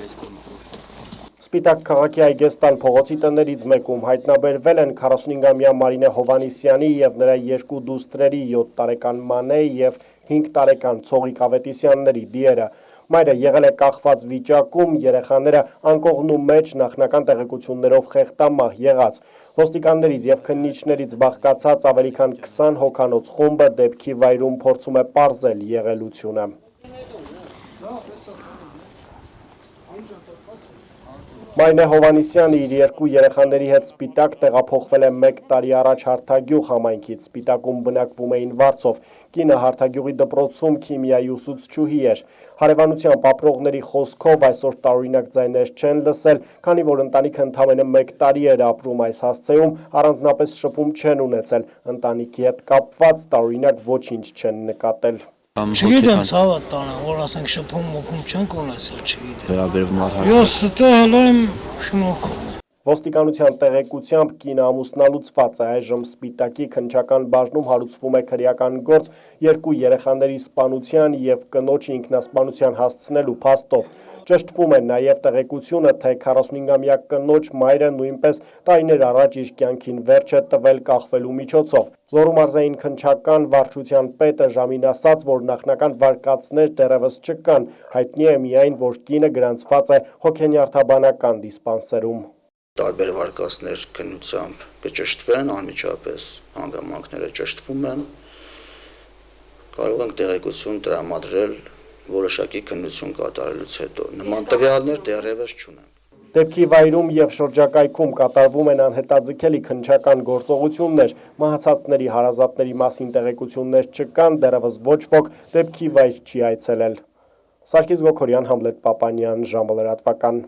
Սպիտակ քաղաքի Այգեստան փողոցի տներից մեկում հայտնաբերվել են 45-ամյա Մարինե Հովհաննիսյանի և նրա երկու դուստրերի 7 տարեկան Մանե և 5 տարեկան Ցողիկ Ավետիսյանների դիերը։ Մայրը եղել է կախված վիճակում, երեխաները անկողնու մեջ նախնական տեղեկություններով խեղդամահ եղած։ Ոստիկաններից և քննիչներից բաղկացած ավելի քան 20 հոգանոց խումբը դեպքի վայրում փորձում է պարզել եղելությունը։ Մարինե Հովհաննիսյանը իր երկու երեխաների հետ Սպիտակ տեղափոխվել է 1 տարի առաջ Հարթագյուղ համայնքից։ Սպիտակում բնակվում էին վարձով։ Կինը Հարթագյուղի դպրոցում քիմիայի ուսուցչուհի էր։ Հարևանությամբ ապրողների խոսքով այսօր տարօրինակ ձայներ չեն լսել, քանի որ ընտանիքը ընդամենը 1 տարի էր ապրում այս հասցեում, առանձնապես շփում չեն ունեցել։ Ընտանիքի հետ կապված տարօրինակ ոչինչ չեն նկատել։ Չգիտեմ, ցավը տանեմ, որ ասենք շփում չենք ունեցել, չգիտեմ։ Ես ստե հել եմ շնորհքով։ Ոստիկանության տեղեկությամբ կինը ամուսնալուծված է, այժմ Սպիտակի քննչական բաժնում հարուցվում է քրեական գործ երկու երեխաների սպանության և կնոջը ինքնասպանության հասցնելու փաստով։ Ճշտվում է նաև տեղեկությունը, թե 45-ամյա կնոջ մայրը նույնպես տարիներ առաջ իր կյանքին վերջ է տվել կախվելու միջոցով։ Զորու մարզային քննչական վարչության պետը ժամին ասաց, որ նախնական վարկածներ դեռևս չկան, հայտնի է միայն, որ կինը գրանցված է հոգենյարդաբանական դիսպանսերում։ Տարբեր վարկածներ քննությամբ կճշտվեն անմիջապես, հանգամանքները ճշտվում են, կարող ենք տեղեկություն տրամադրել որոշակի քննություն կատարելուց հետո։ Նման տվյալներ դեռևս չունենք։ Դեպքի վայրում և շրջակայքում կատարվում են անհետաձգելի քննչական գործողություններ, մահացածների հարազատների մասին տեղեկություններ չկան, դեռևս ոչ ոք դեպքի վայր չի այցելել։ Սարգիս Գոքորյան, Համլետ Պապանյան, ժամը լրատվական։